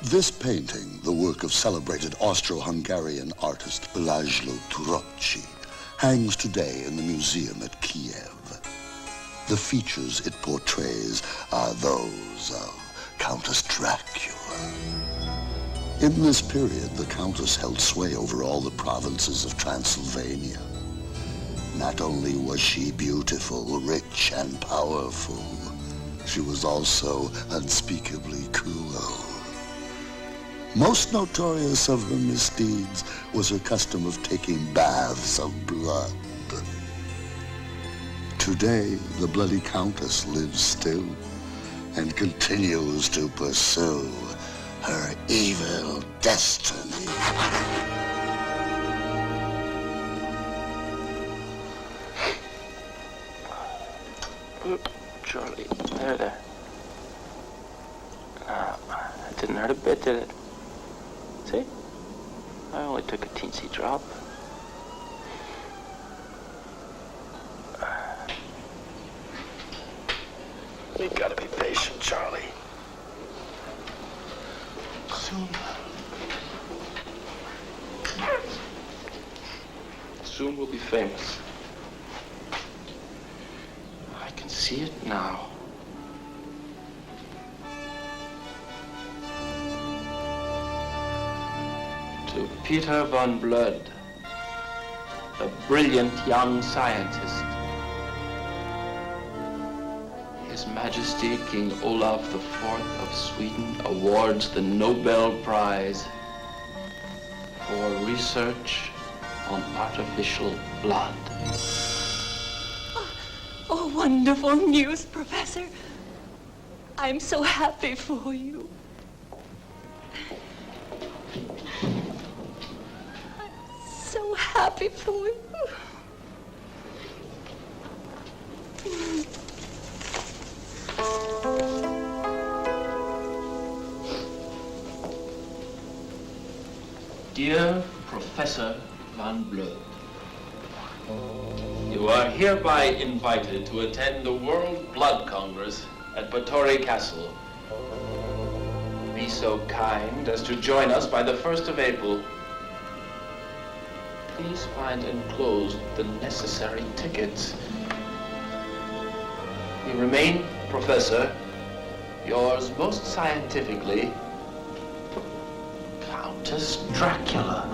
This painting, the work of celebrated Austro-Hungarian artist László Turoczi, hangs today in the museum at Kiev. The features it portrays are those of Countess Dracula. In this period, the Countess held sway over all the provinces of Transylvania. Not only was she beautiful, rich, and powerful, she was also unspeakably cruel. Most notorious of her misdeeds was her custom of taking baths of blood. Today, the bloody Countess lives still and continues to pursue her evil destiny. Charlie, there. It didn't hurt a bit, did it? See? I only took a teensy drop. You gotta be patient, Charlie. Soon we'll be famous. I can see it now. To Peter von Blood, a brilliant young scientist, His Majesty King Olaf IV of Sweden awards the Nobel Prize for research on artificial blood. Oh, wonderful news, Professor. I'm so happy for you. I'm so happy for you. Dear Professor von Blood, you are hereby invited to attend the World Blood Congress at Bathory Castle. Be so kind as to join us by the 1st of April. Please find enclosed the necessary tickets. We remain, Professor, yours most scientifically, Countess Dracula.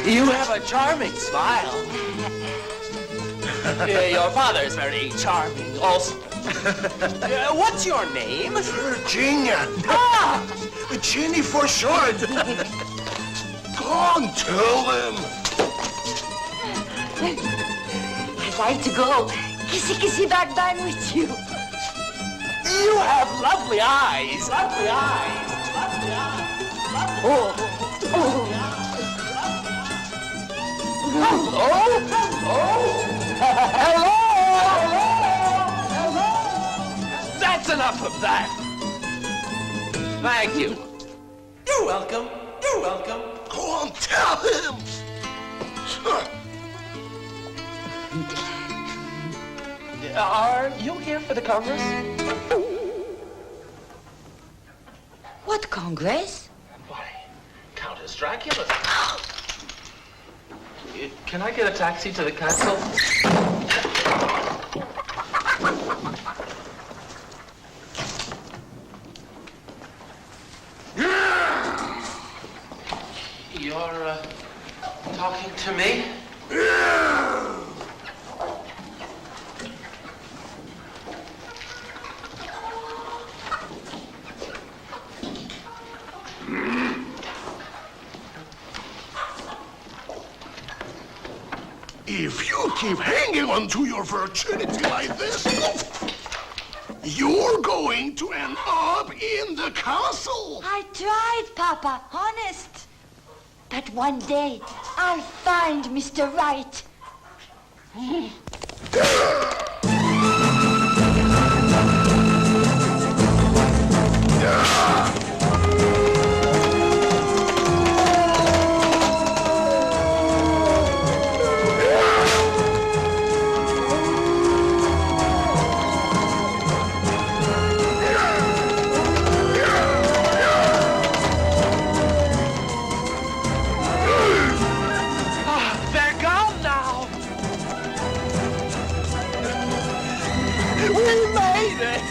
You have a charming smile. Your father is very charming also. What's your name? Virginia. Ah! Ginny for short. Go on, tell them. I'd like to go kissy bye bye with you. You have lovely eyes. Lovely eyes. Lovely eyes. Oh. Hello? Hello? Hello? That's enough of that. Thank you. You're welcome. You're welcome. Go on, tell him. Are you here for the Congress? What Congress? Why, Countess Dracula. Can I get a taxi to the castle? You're, talking to me? If you keep hanging on to your virginity like this, you're going to end up in the castle. I tried, Papa, honest. But one day, I'll find Mr. Right. They're gone now. We made it.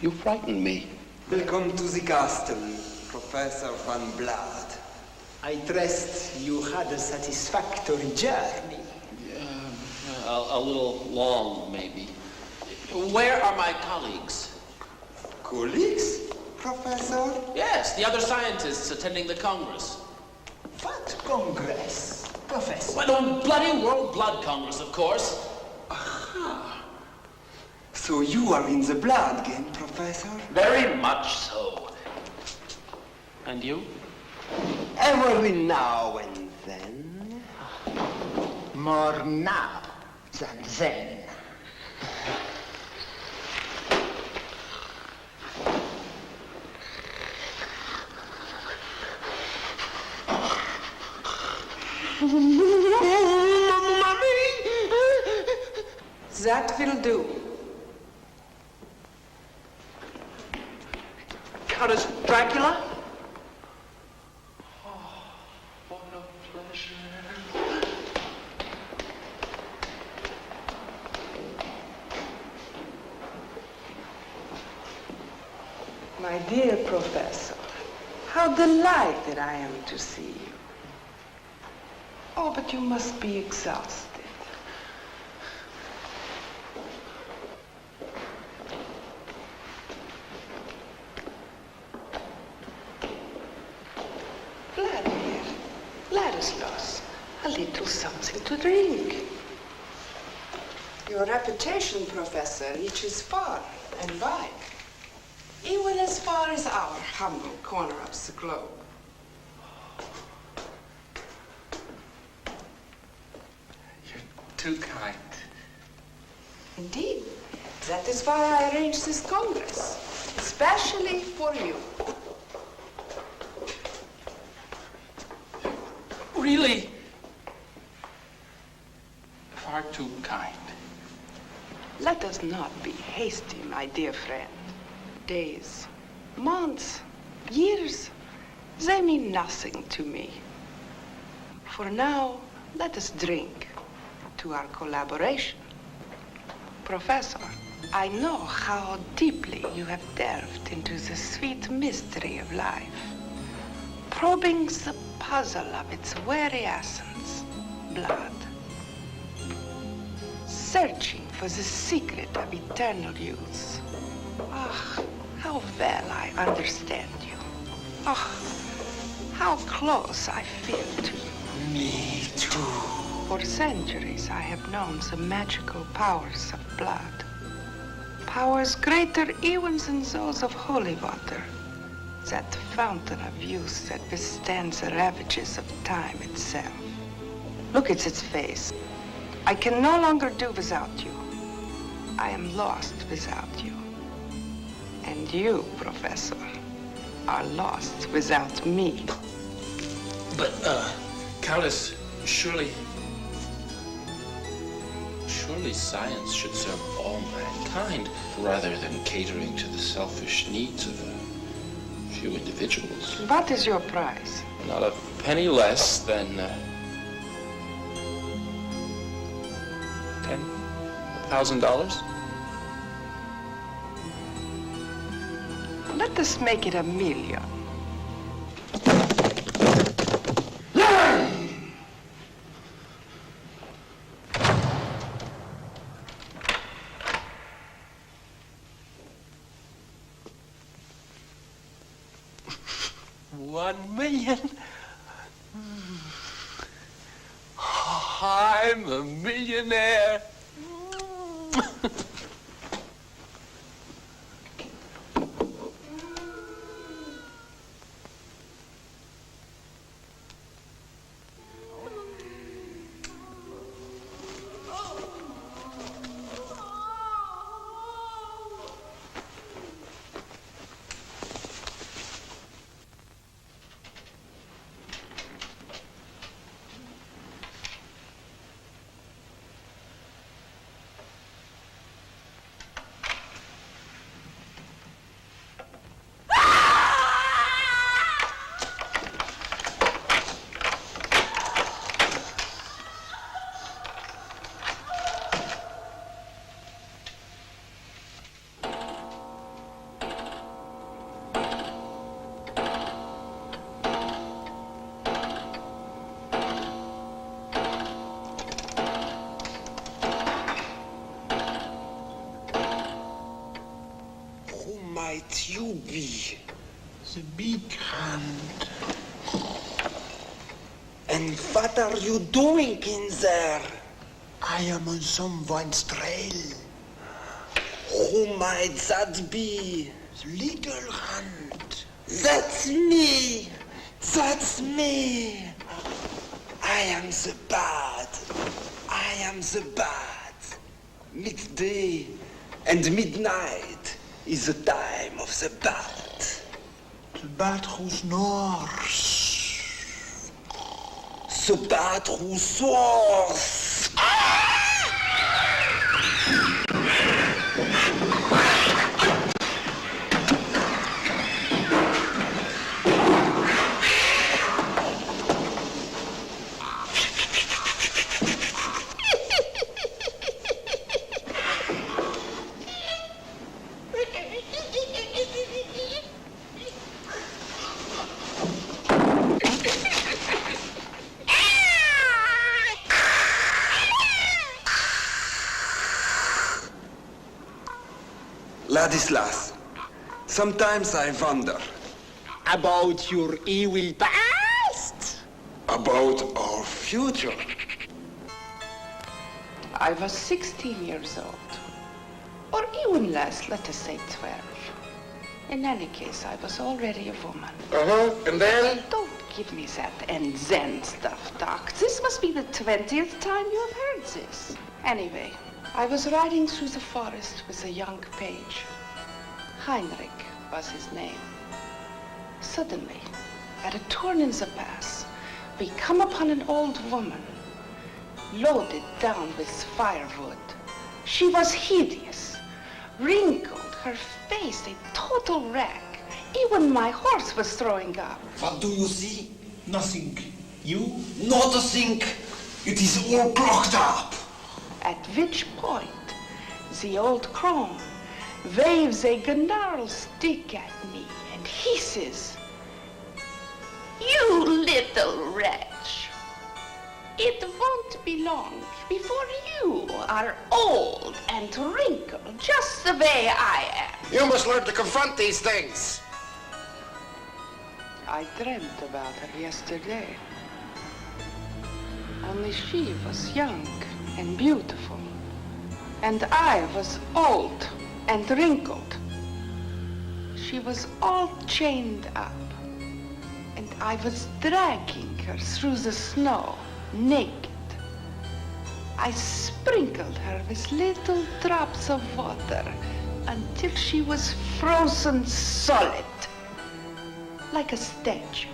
You frightened me. Welcome to the castle, Professor Van Blood. I trust you had a satisfactory journey. A little long, maybe. Where are my colleagues? Colleagues, Professor? Yes, the other scientists attending the Congress. What Congress, Professor? Well, the bloody World Blood Congress, of course. Aha. So you are in the blood game, Professor? Very much so. And you? Every now and then. More now than then. That will do. Countess Dracula? Oh, what a pleasure. My dear Professor, how delighted I am to see you. Oh, but you must be exhausted. Vladimir, Ladislaus, a little something to drink. Your reputation, Professor, reaches far and wide, even as far as our humble corner of the globe. You're too kind. Indeed, that is why I arranged this Congress, especially for you. Really? Far too kind. Let us not be hasty, my dear friend. Days, months, years, they mean nothing to me. For now, let us drink to our collaboration. Professor, I know how deeply you have delved into the sweet mystery of life, probing the puzzle of its very essence, blood. Searching for the secret of eternal youth. Ah, how well I understand you. Ah, how close I feel to you. Me too. For centuries I have known the magical powers of blood. Powers greater even than those of holy water. That fountain of youth that withstands the ravages of time itself. Look at its face. I can no longer do without you. I am lost without you. And you, Professor, are lost without me. But, Countess, surely science should serve all mankind rather than catering to the selfish needs of a few individuals. What is your price? Not a penny less than $10,000. Let us make it 1,000,000. $1,000,000. I'm a millionaire. might you be? The big hand. And what are you doing in there? I am on someone's trail. Who might that be? The little hand. That's me! That's me! I am the bad. I am the bad. Midday and midnight is the time of the bad. The bat who snores. The bad who soars. Ladislas, sometimes I wonder. About your evil past? About our future. I was 16 years old. Or even less, let us say 12. In any case, I was already a woman. And then? Don't give me that and then stuff, Doc. This must be the 20th time you have heard this. Anyway, I was riding through the forest with a young page. Heinrich was his name. Suddenly, at a turn in the path, we come upon an old woman, loaded down with firewood. She was hideous, wrinkled, her face a total wreck. Even my horse was throwing up. What do you see? Nothing. You? Not a thing. It is all blocked up. At which point, the old crone waves a gnarled stick at me and hisses, "You little wretch! It won't be long before you are old and wrinkled just the way I am." You must learn to confront these things. I dreamt about her yesterday. Only she was young and beautiful, and I was old and wrinkled. She was all chained up, and I was dragging her through the snow, naked. I sprinkled her with little drops of water until she was frozen solid, like a statue.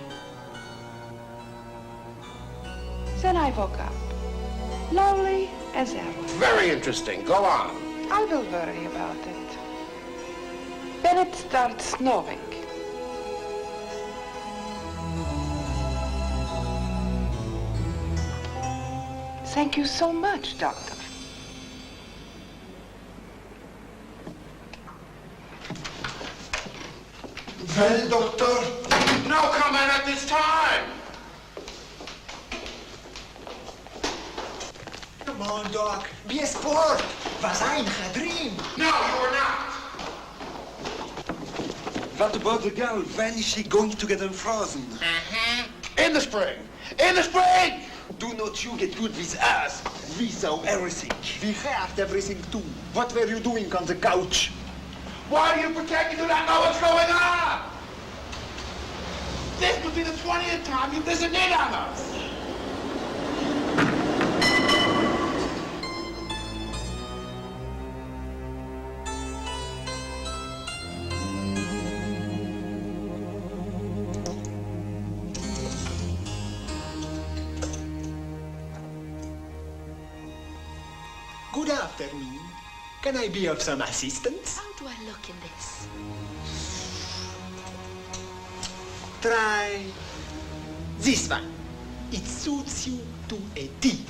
Then I woke up, lonely as ever. Very interesting. Go on. I will worry about it. Then it starts snowing. Thank you so much, Doctor. Well, Doctor? No comment at this time. Come on, Doc. Be a sport. Was a dream. No, you are not. What about the girl? When is she going to get unfrozen? In the spring. In the spring! Do not you get good with us. We saw everything. We heard everything too. What were you doing on the couch? Why do you pretend you do not know what's going on? This would be the 20th time you visit in on us. Good afternoon. Can I be of some assistance? How do I look in this? Try this one. It suits you to a T.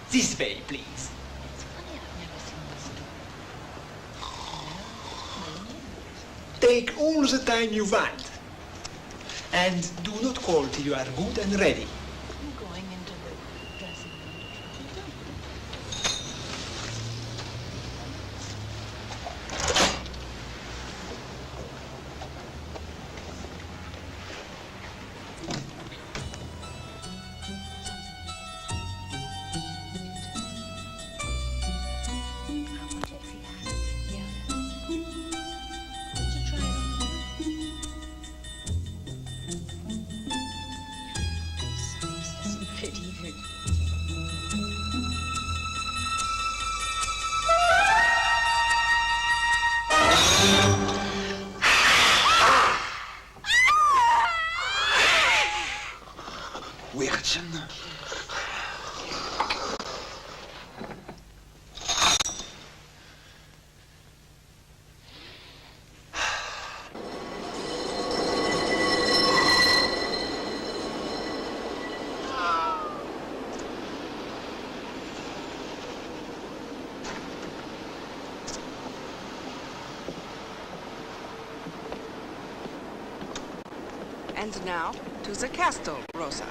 This way, please. It's funny, I've never seen this too. Take all the time you want. And do not call till you are good and ready. I'm going into the dressing room. And now to the castle, Rosa.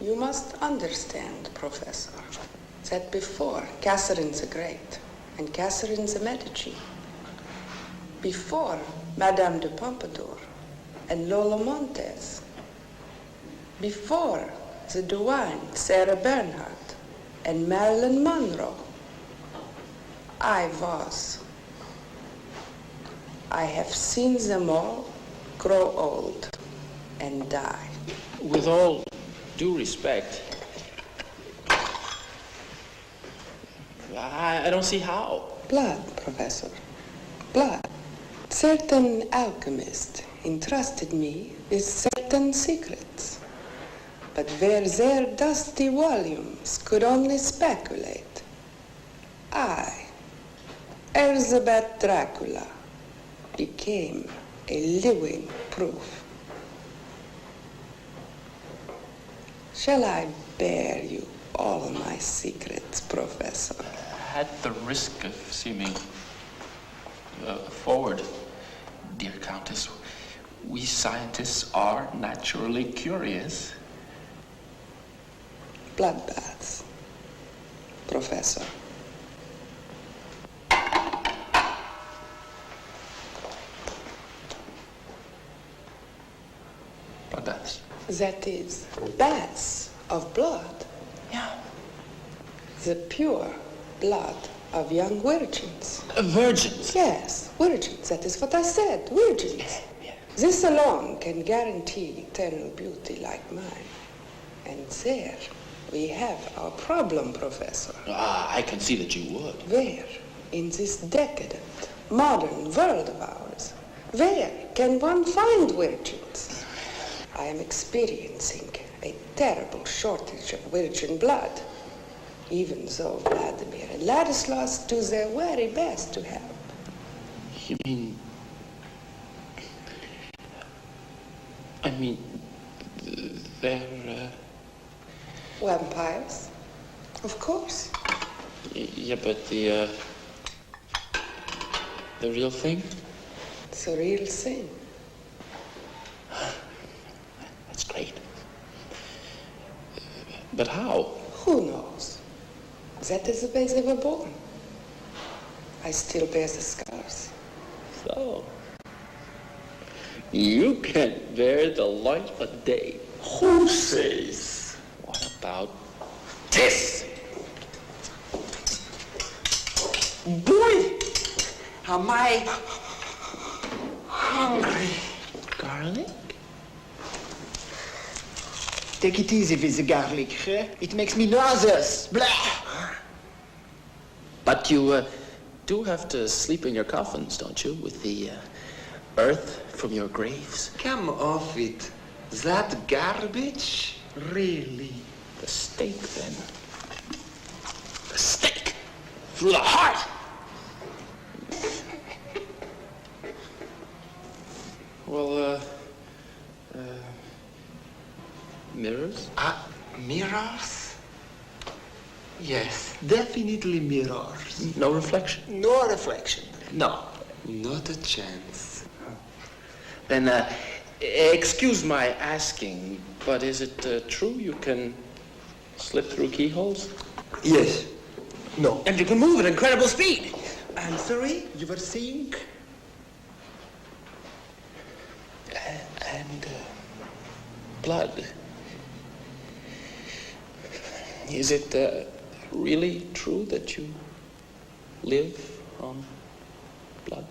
You must understand, Professor, that before Catherine the Great and Catherine the Medici, before Madame de Pompadour and Lola Montez, before the Duane Sarah Bernhardt and Marilyn Monroe, I have seen them all grow old and die. With all due respect, I don't see how. Blood, Professor. Blood. Certain alchemist entrusted me with certain secrets. But where their dusty volumes could only speculate, I, Elizabeth Dracula, became a living proof. Shall I bear you all my secrets, Professor? At the risk of seeming forward, dear Countess, we scientists are naturally curious. Bloodbaths, Professor. Bloodbaths? That is, baths of blood. Yeah. The pure blood of young virgins. Virgins? Yes, virgins. That is what I said, virgins. Yeah. This alone can guarantee eternal beauty like mine. And there we have our problem, Professor. I can see that you would. Where, in this decadent, modern world of ours, where can one find virgins? I am experiencing a terrible shortage of virgin blood, even though Vladimir and Ladislas do their very best to help. You mean... they're, Vampires? Of course. Yeah, but the real thing? It's a real thing. That's great. But how? Who knows? That is the way they were born. I still bear the scars. So, you can't bear the light of day. Who says? What about this? Boy, am I hungry. Garlic? Take it easy with the garlic, eh? It makes me nauseous. Blah. But you do have to sleep in your coffins, don't you? With the earth from your graves? Come off it. That garbage? Really? The stake, then. The stake! Through the heart! Well, mirrors? Mirrors? Yes, definitely mirrors. No reflection? No reflection. No. Not a chance. Then, excuse my asking, but is it true you can slip through keyholes? Yes. No. And you can move at incredible speed! I'm sorry, you were saying? And blood. Is it really true that you live on blood?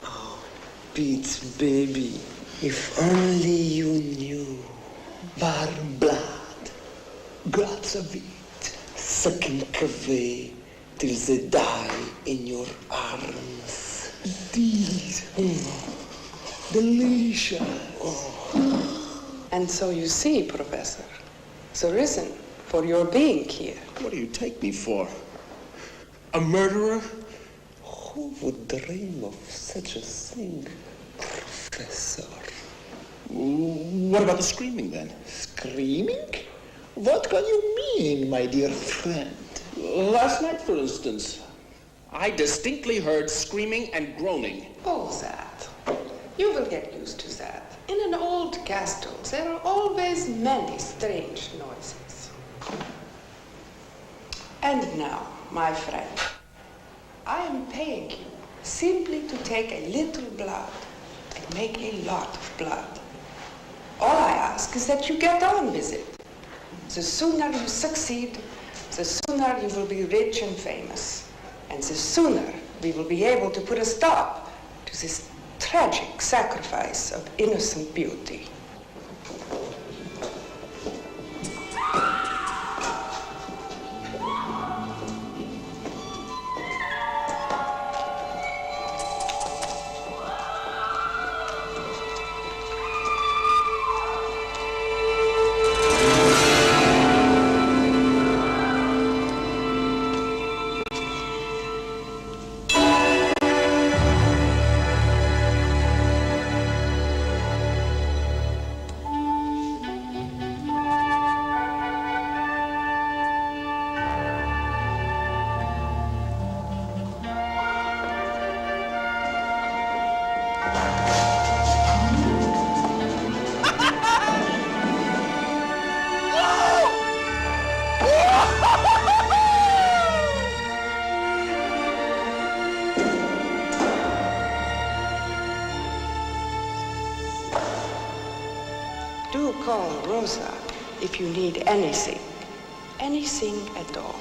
Oh, Pete, baby, if only you knew. Warm blood, drops of it, sucking away till they die in your arms. These, delicious. And so you see, Professor, the reason for your being here. What do you take me for? A murderer? Who would dream of such a thing, Professor? What about the screaming, then? Screaming? What can you mean, my dear friend? Last night, for instance, I distinctly heard screaming and groaning. Oh, that. You will get used to that. In an old castle, there are always many strange noises. And now, my friend, I am paying you simply to take a little blood and make a lot of blood. All I ask is that you get on with it. The sooner you succeed, the sooner you will be rich and famous. And the sooner we will be able to put a stop to this tragic sacrifice of innocent beauty. Do call Rosa if you need anything at all.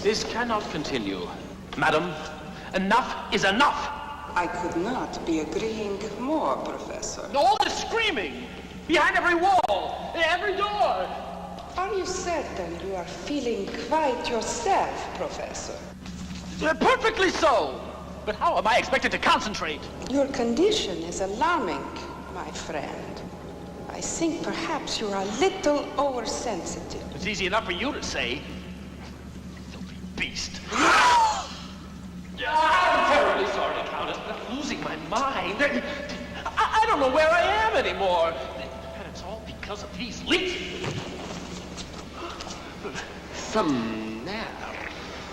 This cannot continue. Madam, enough is enough! I could not be agreeing more, Professor. All this screaming! Behind every wall! Every door! Are you certain you are feeling quite yourself, Professor? Perfectly so! But how am I expected to concentrate? Your condition is alarming, my friend. I think perhaps you're a little oversensitive. It's easy enough for you to say. Filthy beast. I'm terribly sorry, Countess, but I'm losing my mind. I don't know where I am anymore. And it's all because of these leaks. Some nerve.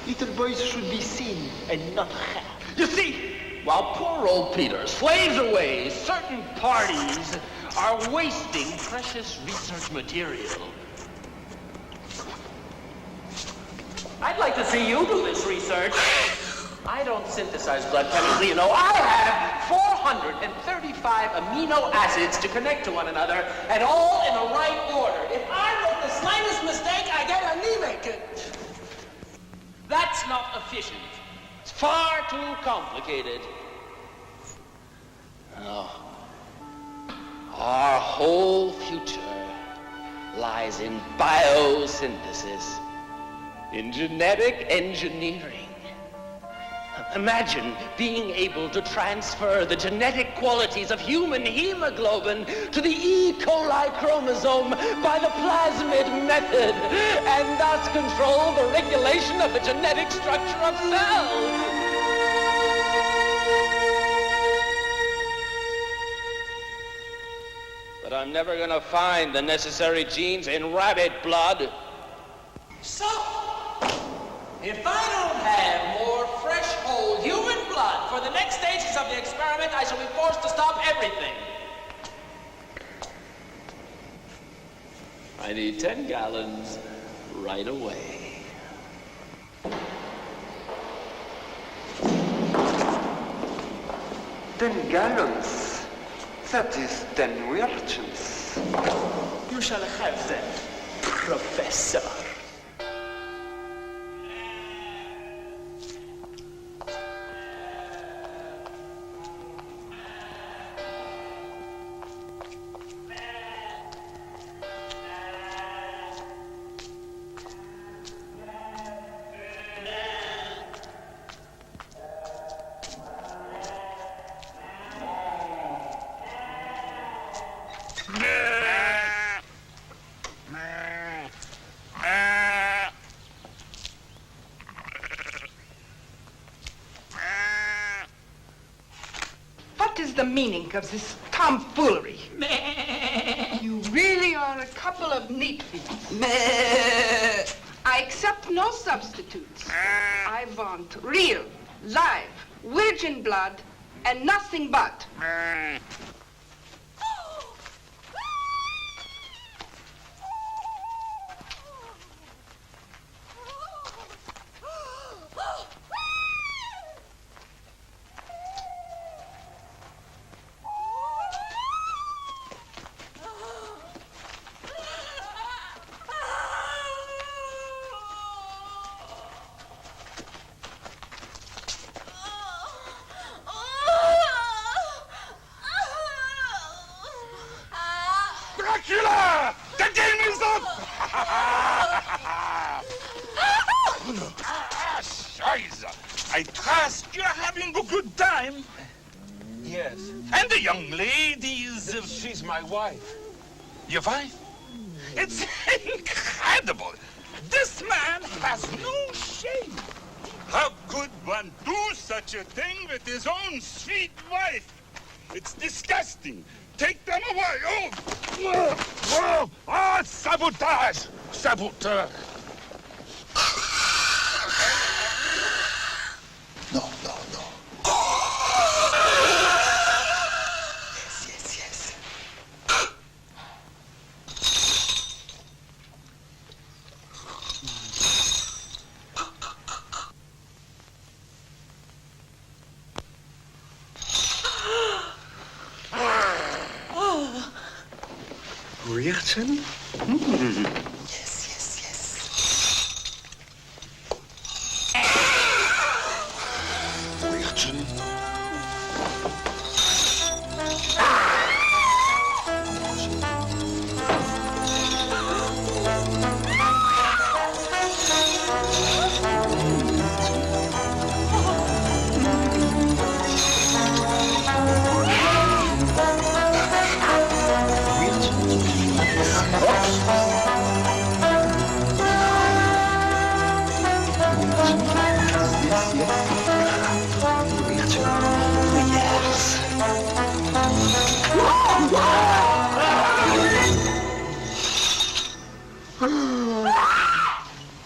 Little boys should be seen and not heard. You see, while poor old Peter slaves away, certain parties are wasting precious research material. I'd like to see you do this research. I don't synthesize blood chemically, you know. I have 435 amino acids to connect to one another, and all in the right order. If I make the slightest mistake, I get anemic. That's not efficient. It's far too complicated. No. Our whole future lies in biosynthesis, in genetic engineering. Imagine being able to transfer the genetic qualities of human hemoglobin to the E. coli chromosome by the plasmid method, and thus control the regulation of the genetic structure of cells. But I'm never gonna find the necessary genes in rabbit blood. So, if I don't have more fresh, whole human blood for the next stages of the experiment, I shall be forced to stop everything. I need 10 gallons right away. 10 gallons. That is 10 urchins. You shall have them, Professor. What is the meaning of this tomfoolery? You really are a couple of neat-feets. I accept no substitutes. I want real, live, virgin blood, and nothing but. Dracula! The game is up! Scheiße! I trust you're having a good time. Yes. And the young ladies... She's my wife. Your wife? It's incredible. This man has no shame. How could one do such a thing with his own sweet wife? It's disgusting. Take them away. Oh! Whoa! Ah, sabotage! Saboteur! No, no, no. Yes, yes, yes. Weirton? Yes, yes, yes.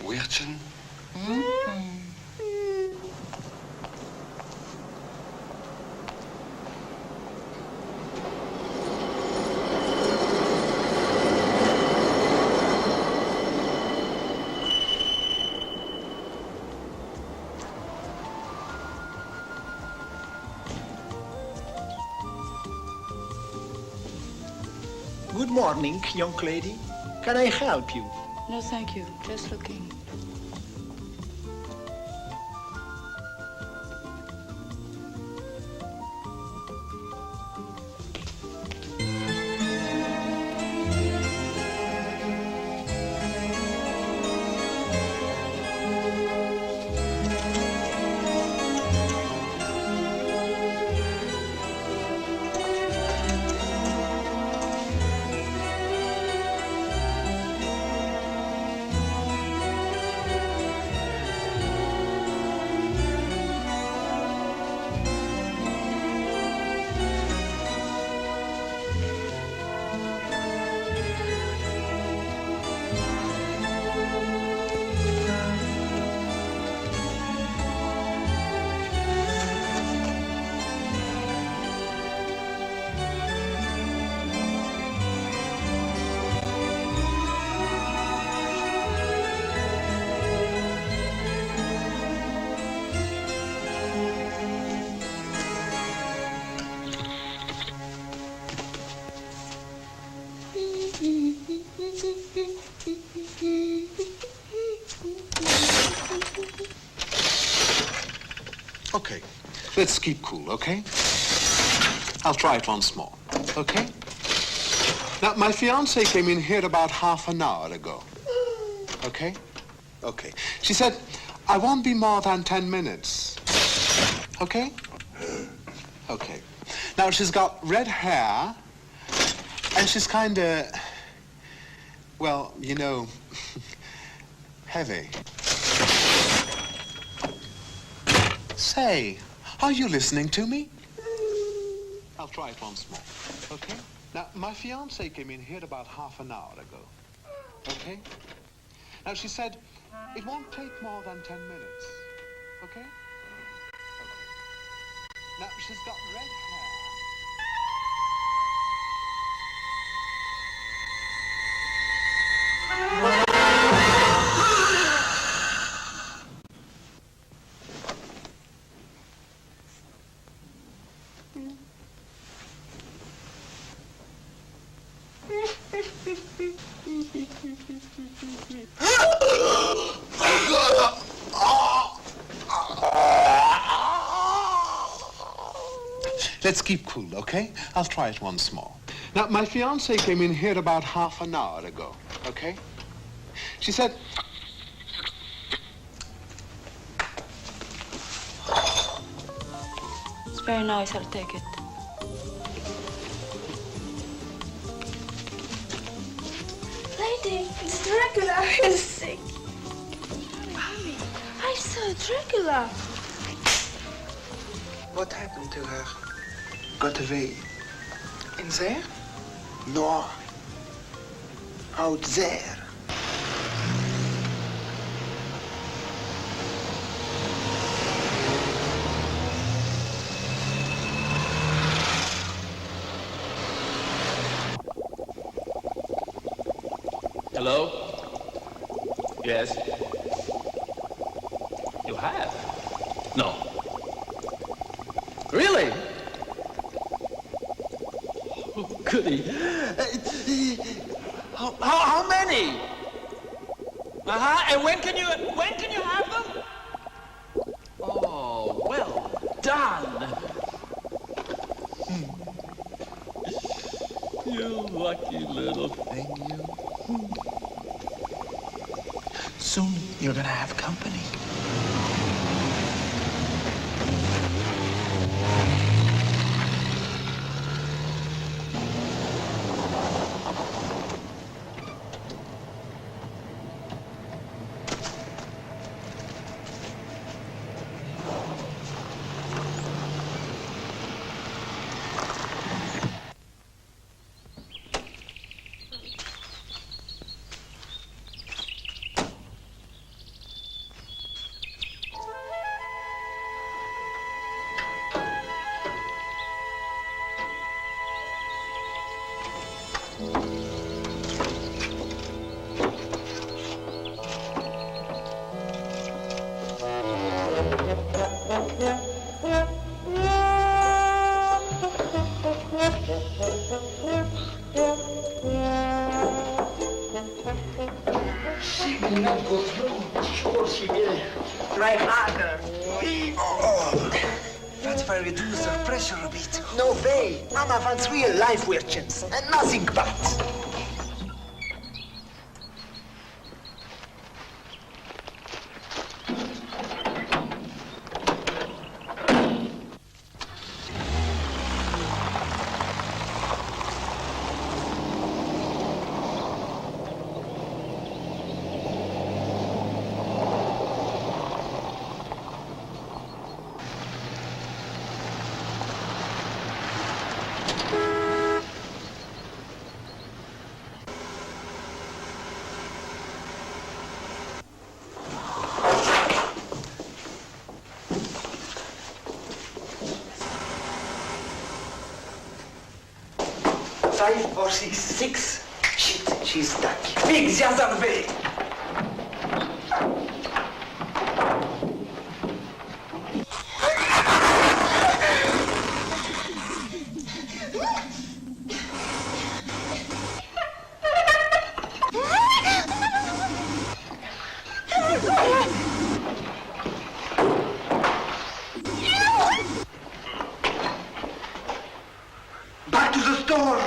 Weertchen? Good morning, young lady. Can I help you? No, thank you. Just looking. Okay, let's keep cool, okay? I'll try it once more, okay? Now, my fiancée came in here about half an hour ago, okay? Okay. She said, I won't be more than 10 minutes, okay? Okay. Now, she's got red hair, and she's kinda, well, you know, heavy. Say, are you listening to me? I'll try it once more, okay? Now, my fiancée came in here about half an hour ago, okay? Now, she said, it won't take more than 10 minutes, okay? Now, she's got red hair. Let's keep cool, okay? I'll try it once more. Now, my fiancée came in here about half an hour ago, okay? She said... It's very nice. I'll take it. Lady, it's Dracula. He's sick. Mommy, I saw Dracula. What happened to her? Got away. In there? No. Out there. Hello? Yes? You have? No. Really? Oh, goody. How many? And when can you have them? Oh, well done. You lucky little thing, you. Soon you're gonna have company. She will not go through. Sure she will. Try harder. What if I reduce the pressure a bit? No way. Mama wants real life urchins and nothing but. Five or six. Shit, she's stuck. Big the other way. Back to the store.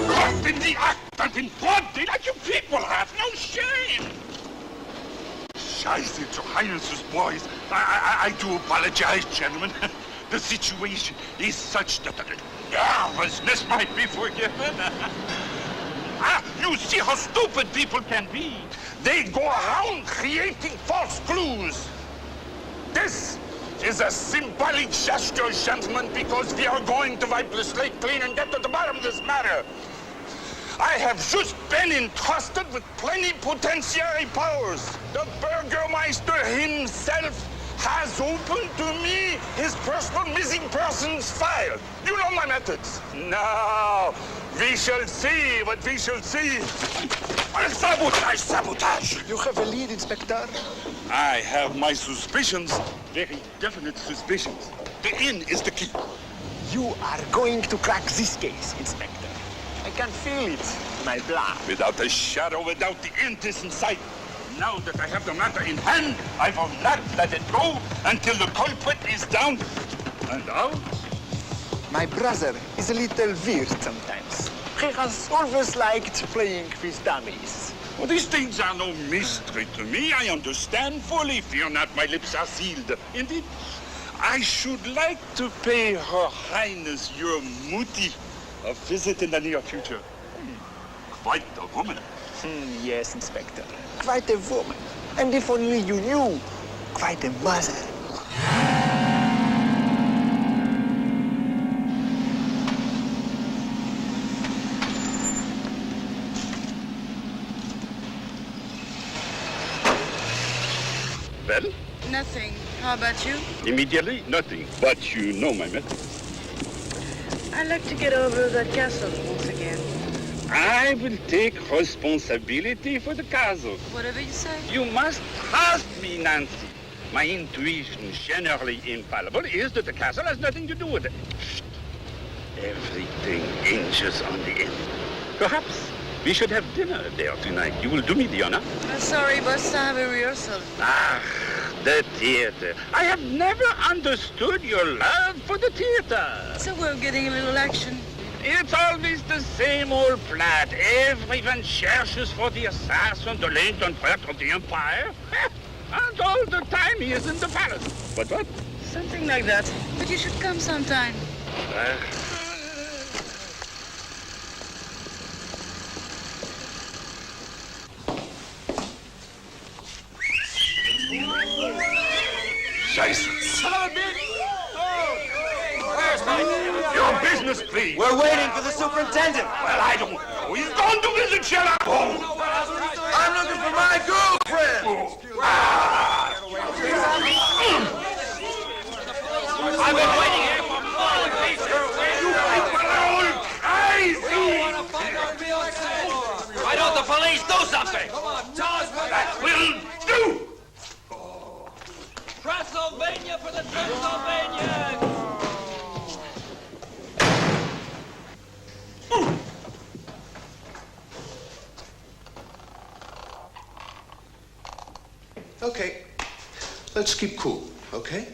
Caught in the act and in broad daylight, you people have no shame! Scheiße, to Highness's boys. I do apologize, gentlemen. The situation is such that the nervousness might be forgiven. You see how stupid people can be. They go around creating false clues. This is a symbolic gesture, gentlemen, because we are going to wipe the slate clean and get to the bottom of this matter. I have just been entrusted with plenipotentiary powers. The Burgermeister himself has opened to me his personal missing persons file. You know my methods. Now, we shall see what we shall see. Sabotage! You have a lead, Inspector. I have my suspicions, very definite suspicions. The inn is the key. You are going to crack this case, Inspector. I can feel it, my blood. Without a shadow, without the end is in sight. Now that I have the matter in hand, I will not let it go until the culprit is down and out. My brother is a little weird sometimes. He has always liked playing with dummies. Well, these things are no mystery to me. I understand fully. Fear not, my lips are sealed. Indeed, I should like to pay Her Highness your Mutti a visit in the near future. Quite a woman. Yes, Inspector. Quite a woman. And if only you knew, quite a mother. Well? Nothing. How about you? Immediately, nothing. But you know my method. I'd like to get over that castle once again. I will take responsibility for the castle. Whatever you say. You must trust me, Nancy. My intuition, generally infallible, is that the castle has nothing to do with it. Everything hinges on the end. Perhaps we should have dinner there tonight. You will do me the honor? Sorry, boss, I have a rehearsal. The theater. I have never understood your love for the theater. So we're getting a little action. It's always the same old plot. Everyone searches for the assassin, the late threat of the Empire. And all the time he is in the palace. But what? Something like that. But you should come sometime. Scheiße. Son of a bitch! Where's my man? Your business, please. We're waiting for the superintendent. Well, I don't know. He's gone to visit Sherlock Holmes. I'm looking for my girlfriend. I've been waiting here for months. You people are all crazy. Why don't the police do something? That will do. Transylvania for the Transylvanians! Okay, let's keep cool, okay?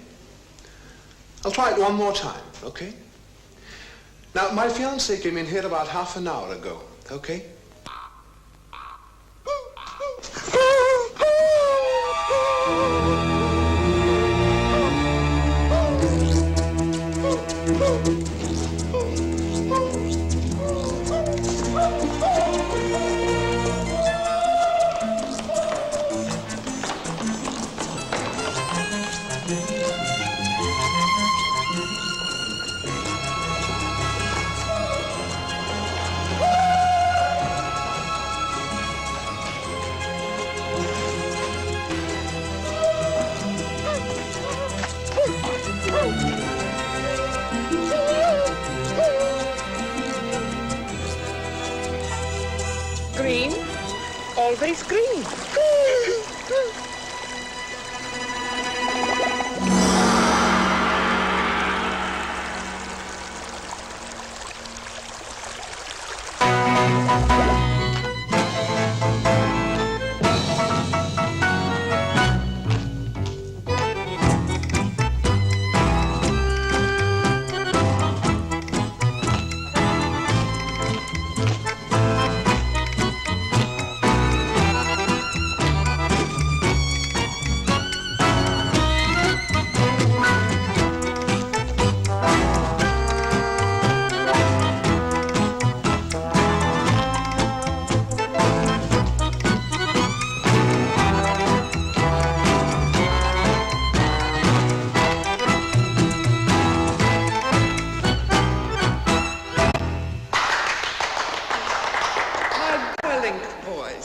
I'll try it one more time, okay? Now, my fiancée came in here about half an hour ago, okay? Green, always green.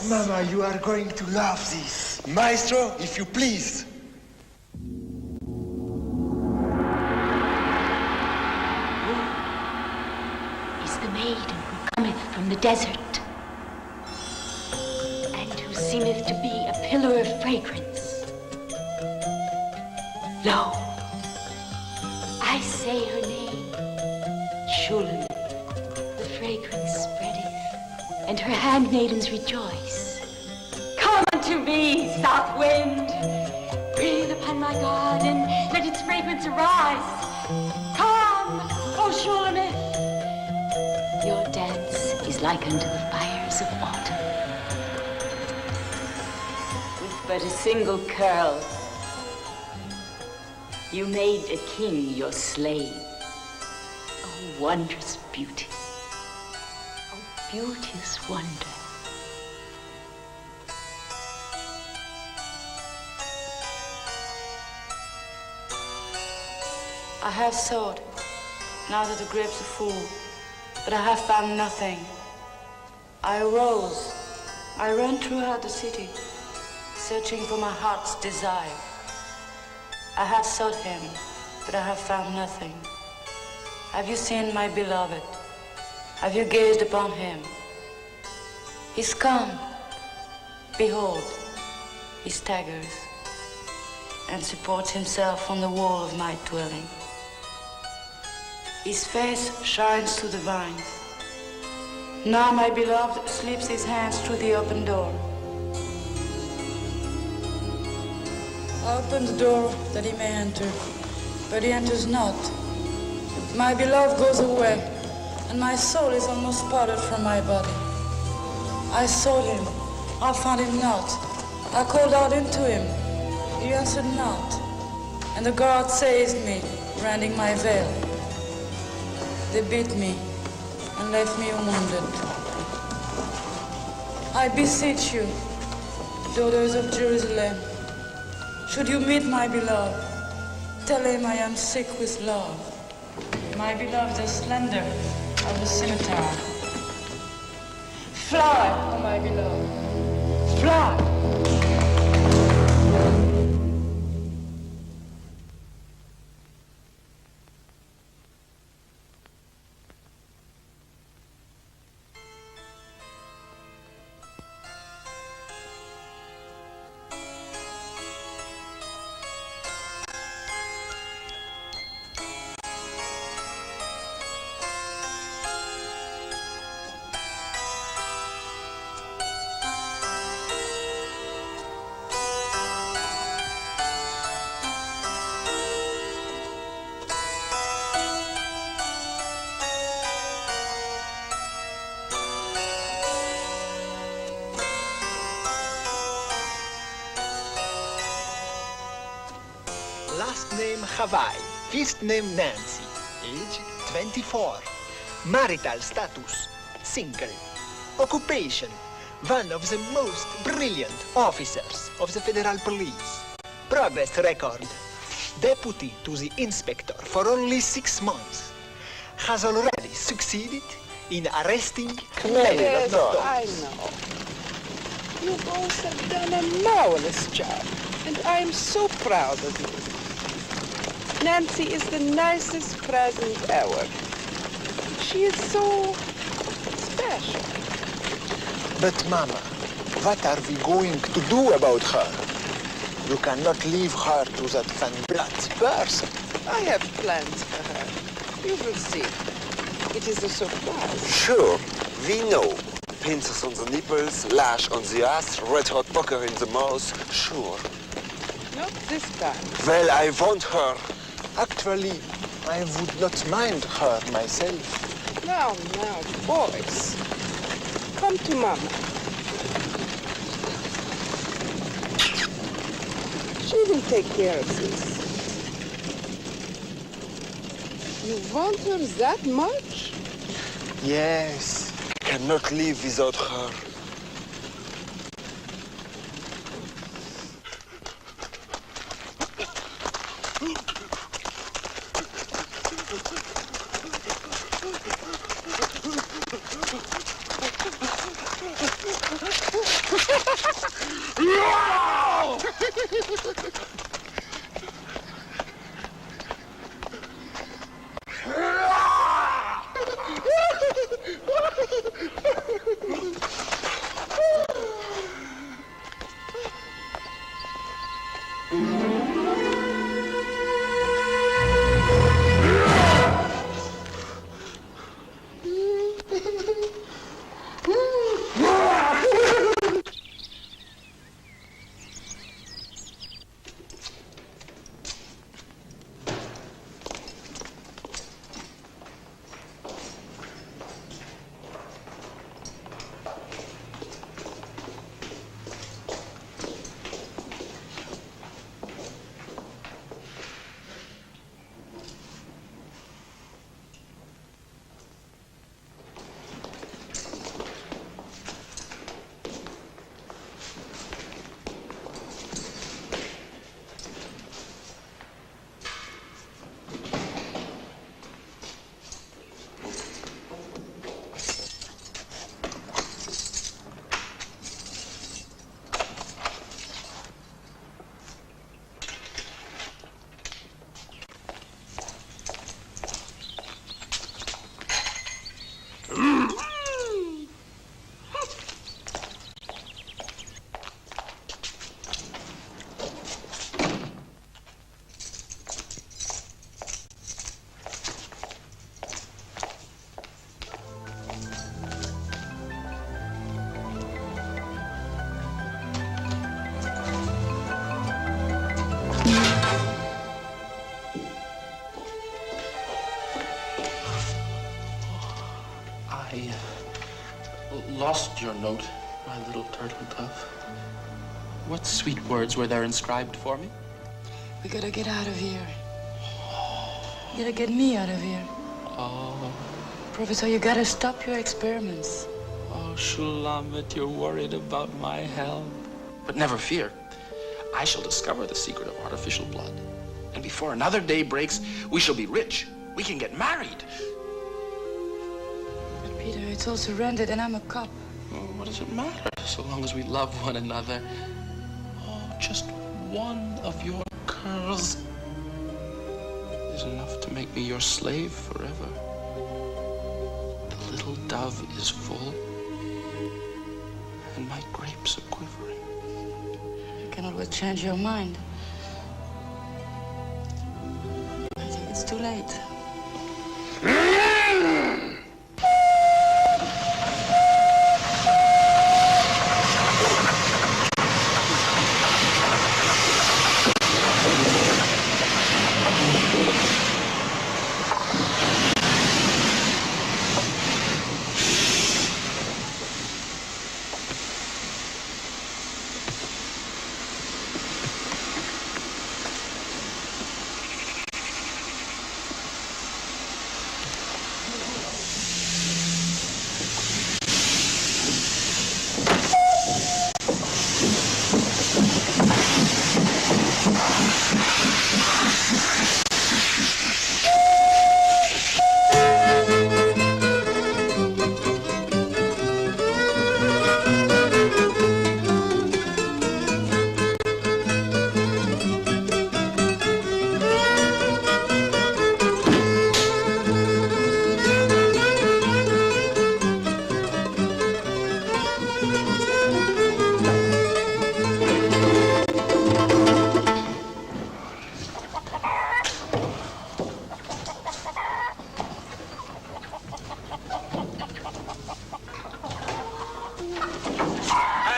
Mama, you are going to love this. Maestro, if you please. Is the maiden who cometh from the desert, and who seemeth to be a pillar of fragrance. Lo, I say her name, Shulamit. The fragrance spreadeth, and her handmaidens rejoice. Come unto me, south wind. Breathe upon my garden, let its fragrance arise. Come, O Shulamit. Your dance is like unto the fires of autumn. With but a single curl, you made a king your slave. Oh, wondrous beauty. Oh, beauteous wonder. I have sowed, now that the grapes are full, but I have found nothing. I arose, I ran throughout the city, searching for my heart's desire. I have sought him, but I have found nothing. Have you seen my beloved? Have you gazed upon him? He's come. Behold, he staggers and supports himself on the wall of my dwelling. His face shines through the vines. Now my beloved slips his hands through the open door. I open the door that he may enter, but he enters not. My beloved goes away, and my soul is almost parted from my body. I sought him, I found him not. I called out into him, he answered not. And the guard seized me, rending my veil. They beat me and left me wounded. I beseech you, daughters of Jerusalem, should you meet my beloved, Tell him I am sick with love. My beloved is slender of the scimitar. Fly, oh my beloved, fly. Last name Hawaii, first name Nancy, age 24. Marital status, single. Occupation, one of the most brilliant officers of the Federal Police. Progress record, deputy to the inspector for only 6 months. Has already succeeded in arresting Yes, dogs. I know. You both have done a marvelous job, and I am so proud of you. Nancy is the nicest present ever. She is so special. But, Mama, what are we going to do about her? You cannot leave her to that Van Brat person. I have plans for her. You will see. It is a surprise. Sure, we know. Pincers on the nipples, lash on the ass, red hot poker in the mouth, sure. Not this time. Well, I want her. Actually, I would not mind her myself. Now, boys. Come to Mama. She will take care of this. You want her that much? Yes. Cannot live without her. Lost your note, my little turtle dove. What sweet words were there inscribed for me? We gotta get out of here. You gotta get me out of here. Oh. Professor, you gotta stop your experiments. Oh, Shulamit, you're worried about my health. But never fear. I shall discover the secret of artificial blood. And before another day breaks, we shall be rich. We can get married. But Peter, it's all surrendered and I'm a cop. Oh, what does it matter, so long as we love one another? Oh, just one of your curls is enough to make me your slave forever. The little dove is full, and my grapes are quivering. You can always change your mind. I think it's too late.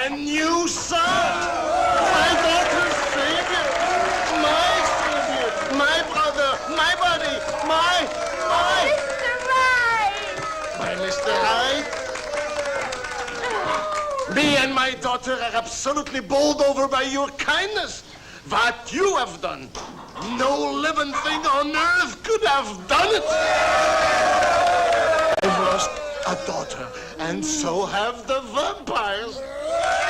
And you, son, my daughter's savior, my brother, my buddy, my... Mr. Right! My Mr. Hyde. Me and my daughter are absolutely bowled over by your kindness. What you have done, no living thing on earth could have done it. I've lost a daughter, and so have the vampires.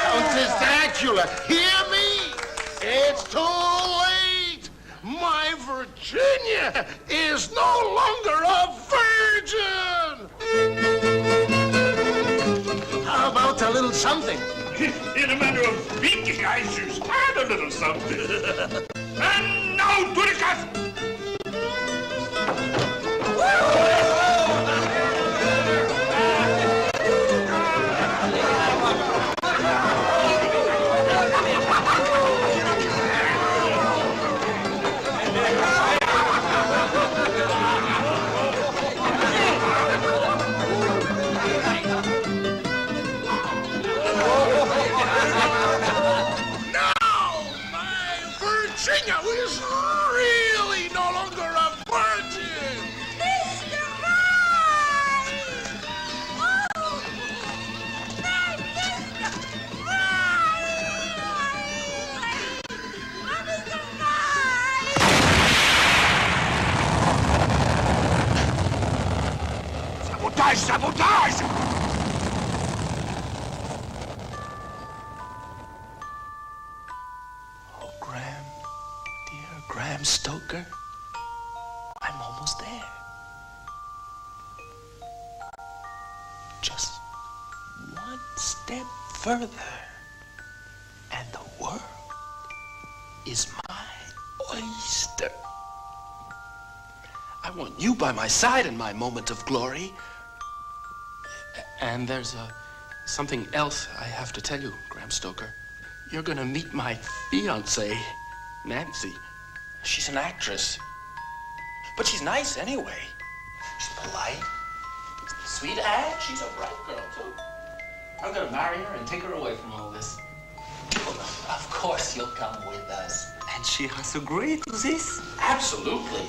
Countess Dracula, hear me! It's too late! My Virginia is no longer a virgin! How about a little something? In a matter of speaking, I just had a little something. And now to the castle! Virginia is really no longer a virgin! Mr. Right! Oh! Hey, Mr. Right! Mr. Right! Sabotage! Sabotage! Graham Stoker, I'm almost there. Just one step further, and the world is my oyster. I want you by my side in my moment of glory. And there's something else I have to tell you, Graham Stoker. You're gonna meet my fiancée, Nancy. She's an actress. But she's nice anyway. She's polite, sweet, and she's a bright girl, too. I'm gonna marry her and take her away from all this. Of course you'll come with us. And she has agreed to this? Absolutely.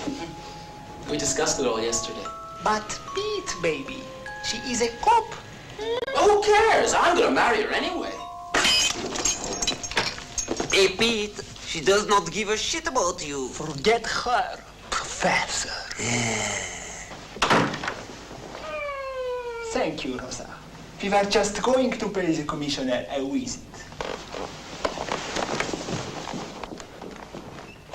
We discussed it all yesterday. But Pete, baby, she is a cop. Who cares? I'm gonna marry her anyway. Hey, Pete, she does not give a shit about you. Forget her, Professor. Thank you, Rosa. We were just going to pay the commissioner a visit.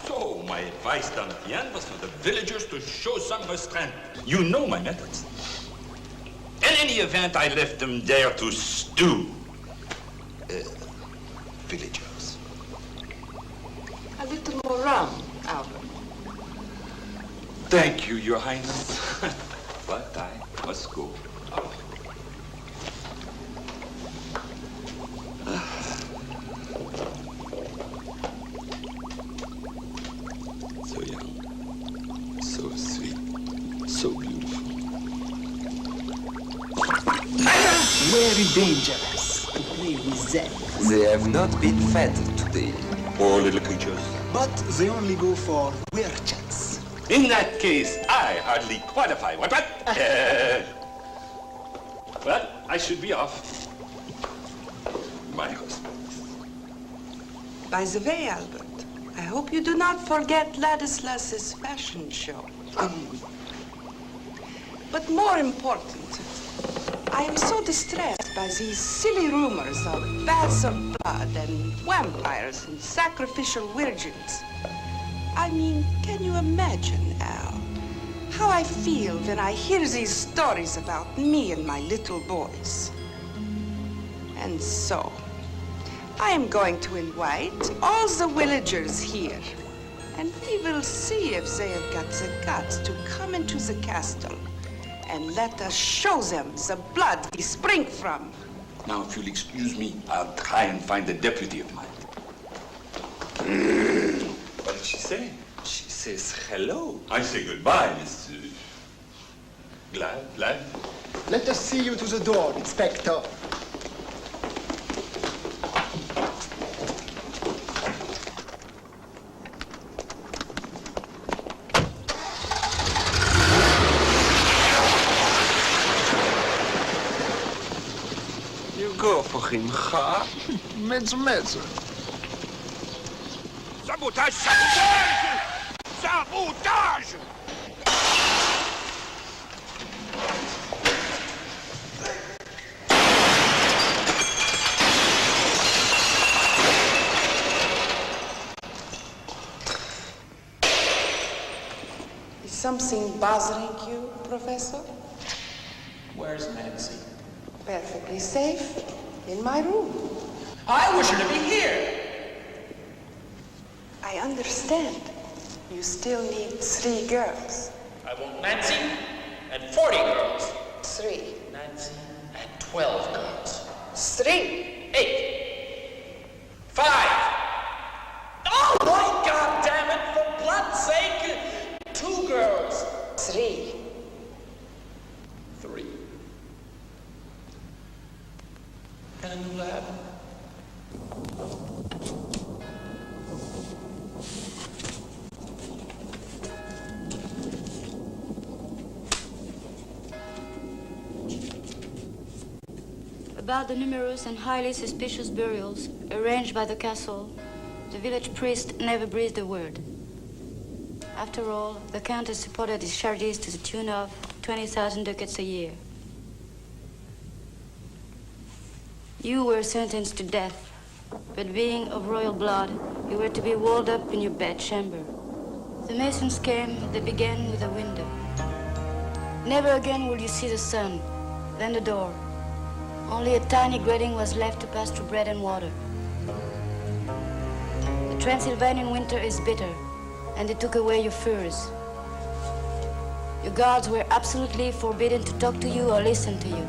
So, my advice down at the end was for the villagers to show some restraint. You know my methods. In any event, I left them there to stew. Villagers. A little more rum, Albert. Thank you, Your Highness. But I must go. So young, so sweet, so beautiful. Very dangerous to play with them. They have not been fed today. Poor little creatures. But they only go for werchats. In that case, I hardly qualify. What? Well, I should be off. My respects. By the way, Albert, I hope you do not forget Ladislas's fashion show. But more important, I am so distressed by these silly rumors of baths of blood and vampires and sacrificial virgins. I mean, can you imagine, Al, how I feel when I hear these stories about me and my little boys? And so, I am going to invite all the villagers here, and we will see if they have got the guts to come into the castle and let us show them the blood we spring from. Now, if you'll excuse me, I'll try and find the deputy of mine. What did she say? She says hello. I say goodbye, Miss... Glad? Let us see you to the door, Inspector. You go for him, huh? Mezzo. Sabotage! Sabotage! Sabotage! Is something bothering you, Professor? Where's Nancy? Perfectly safe in my room. I wish her to be here. I understand. You still need 3 girls. I want Nancy and 40 girls. 3. Nancy and 12 girls. 3. 8. 5. Oh, my God damn it! For blood's sake, 2 girls. 3. 3. And a new lab. About the numerous and highly suspicious burials arranged by the castle, the village priest never breathed a word. After all, the countess supported his charities to the tune of 20,000 ducats a year. You were sentenced to death, but being of royal blood, you were to be walled up in your bedchamber. The masons came, they began with a window. Never again will you see the sun, then the door. Only a tiny grating was left to pass through bread and water. The Transylvanian winter is bitter, and they took away your furs. Your guards were absolutely forbidden to talk to you or listen to you.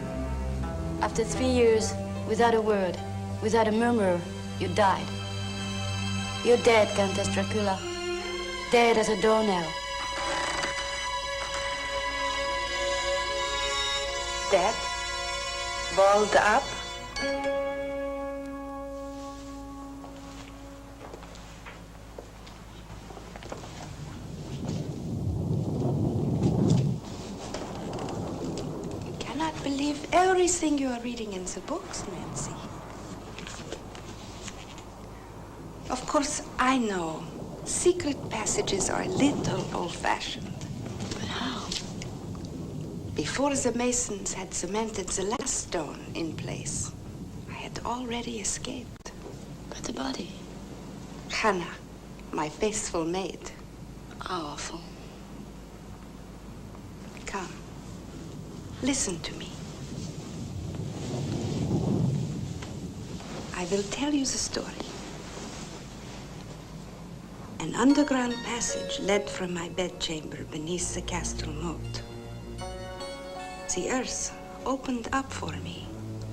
After 3 years, without a word, without a murmur, you died. You're dead, Countess Dracula. Dead as a doornail. Dead? Walled up? You cannot believe everything you are reading in the books, Nancy. Of course, I know secret passages are a little old-fashioned. But how? Before the masons had cemented the last stone in place, I had already escaped. But the body? Hannah, my faithful maid. Powerful. Come. Listen to me. I will tell you the story. An underground passage led from my bedchamber beneath the castle moat. The earth opened up for me,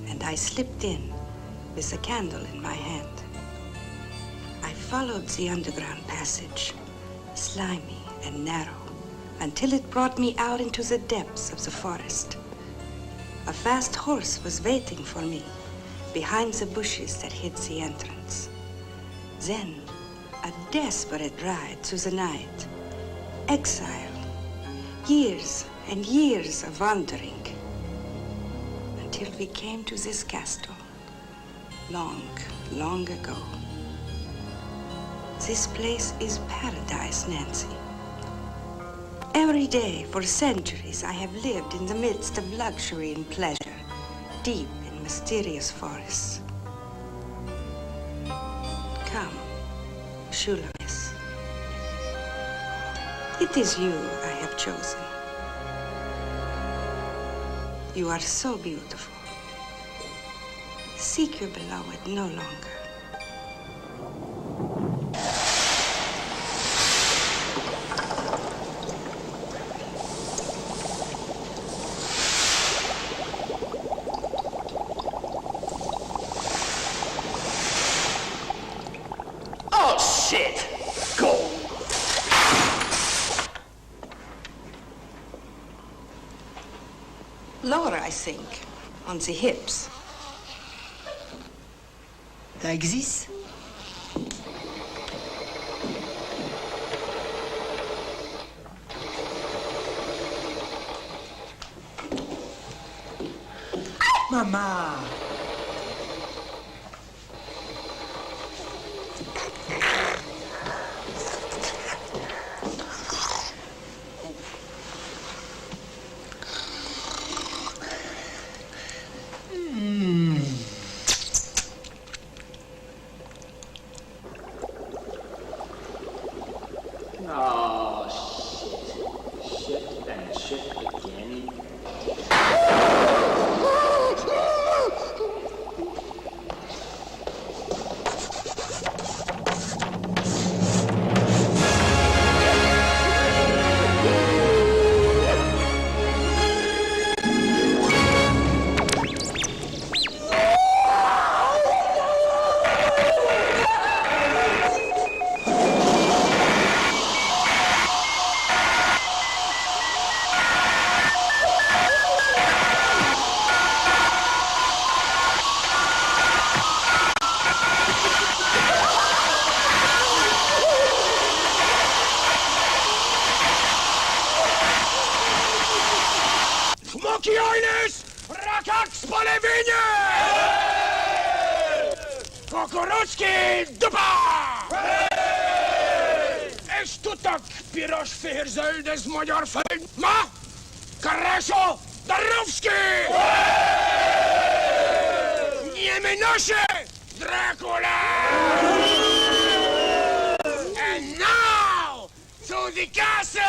and I slipped in with a candle in my hand. I followed the underground passage, slimy and narrow, until it brought me out into the depths of the forest. A fast horse was waiting for me behind the bushes that hid the entrance. Then, a desperate ride through the night. Exile. Years and years of wandering. Until we came to this castle. Long, long ago. This place is paradise, Nancy. Every day for centuries I have lived in the midst of luxury and pleasure, deep in mysterious forests. Come, Shulamith. It is you I have chosen. You are so beautiful. Seek your beloved no longer. Lower, I think, on the hips. Like this? Mama! Kukurucki dupa! És tudtak piros fehér zöldes magyar föld? Ma? Karaszo Darowski! Niemy nasze! Dracula! And now to the castle!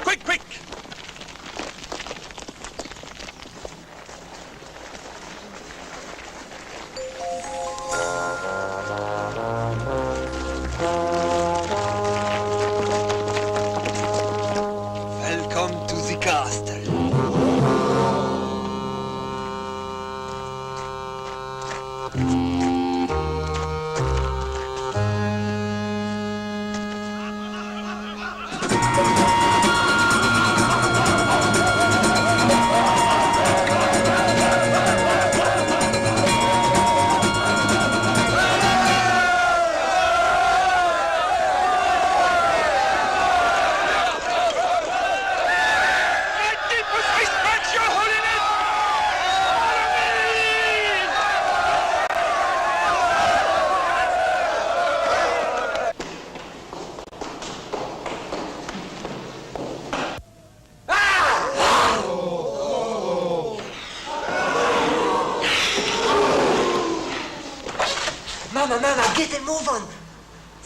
Quick, quick! Welcome to the castle. Mama, get a move on.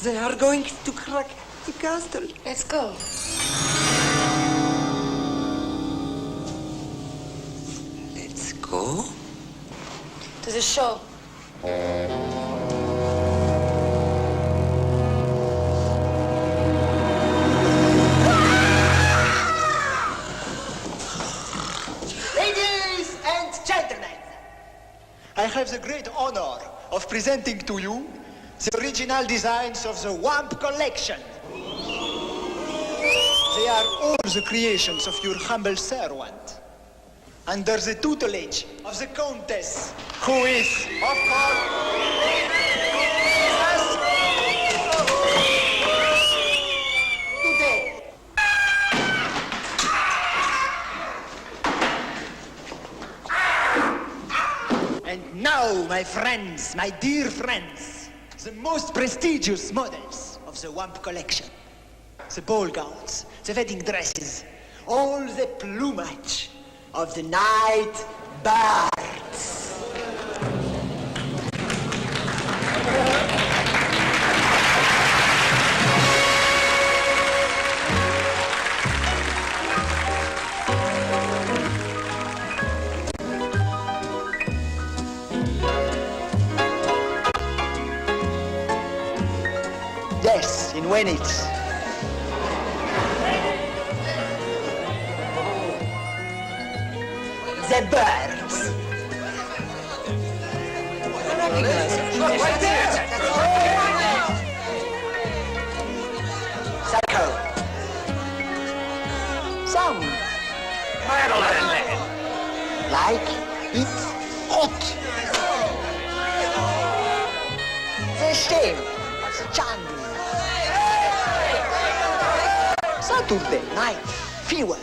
They are going to crack the castle. Let's go. Let's go. To the show. Ladies and gentlemen, I have the great honor of presenting to you the original designs of the Wamp collection. They are all the creations of your humble servant, under the tutelage of the Countess, who is, of course, today. And now, my friends, my dear friends, the most prestigious models of the Wamp collection. The ball gowns, the wedding dresses, all the plumage of the night birds. Yes, in Venice. The birds. Right there. Psycho. Some. Like it's hot. The shame of the jungle. Saturday night fever.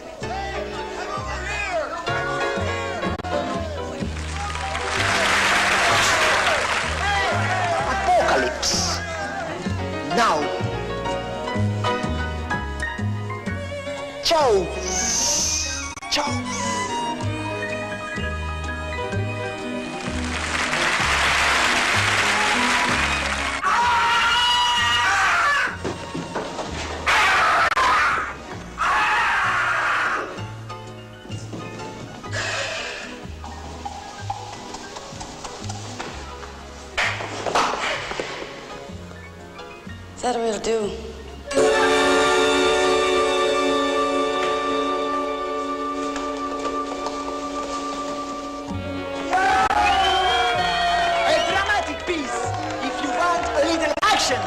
Apocalypse. Now. Ciao. Ciao. That will do. A dramatic piece, if you want a little action.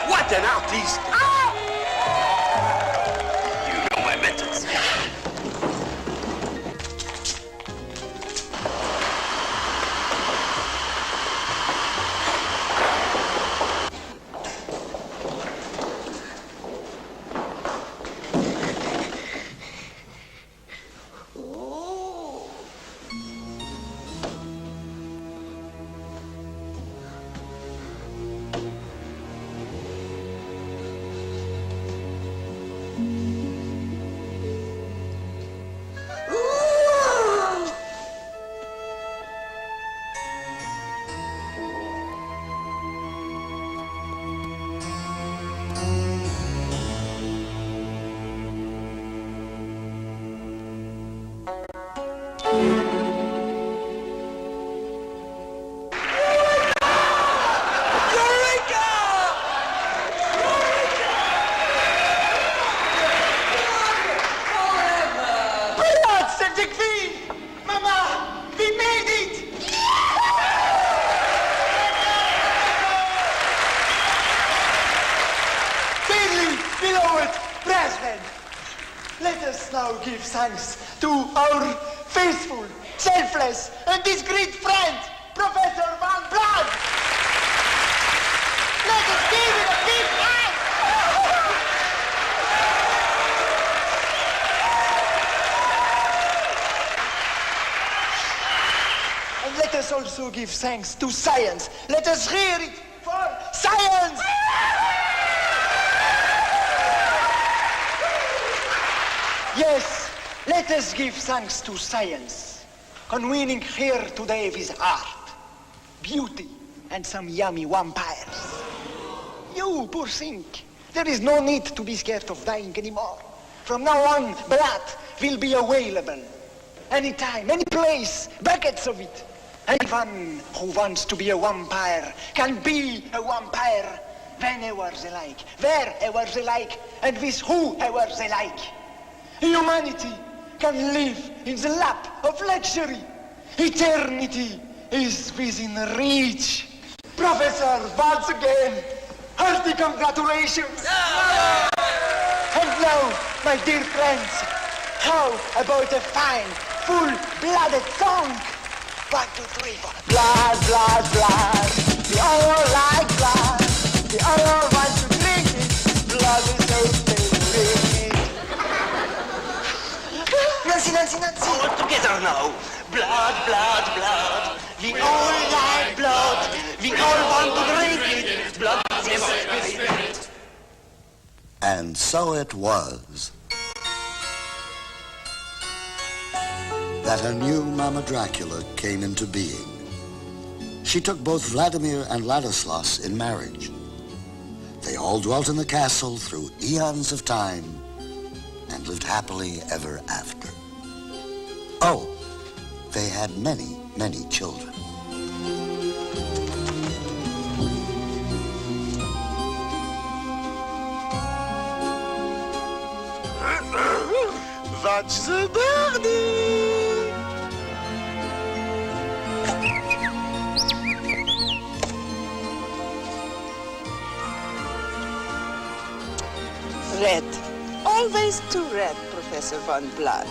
What an artist! You know my methods. give thanks to our faithful, selfless, and discreet friend, Professor Van Blood. Let us give it a big hand. And let us also give thanks to science. Let us hear it for science. Yes, let us give thanks to science, convening here today with art, beauty, and some yummy vampires. You, poor thing, there is no need to be scared of dying anymore. From now on, blood will be available. Anytime, any place, buckets of it. Anyone who wants to be a vampire can be a vampire whenever they like, wherever they like, and with whoever they like. Humanity can live in the lap of luxury. Eternity is within reach. Professor, once again, hearty congratulations. And now, my dear friends, how about a fine, full-blooded song? 1, 2, 3, 4. Blood, blood, blood. We all like blood. We all want to drink it. Blood is so favorite. Nancy, Nancy, Nancy. All together now. Blood, blood, blood. We all like blood. We all want to drink it. Blood is so favorite. And so it was that a new Mama Dracula came into being. She took both Vladimir and Ladislas in marriage. They all dwelt in the castle through eons of time and lived happily ever after. Oh, they had many, many children. Watch the birdie! Red. Always too red, Professor Van Blood.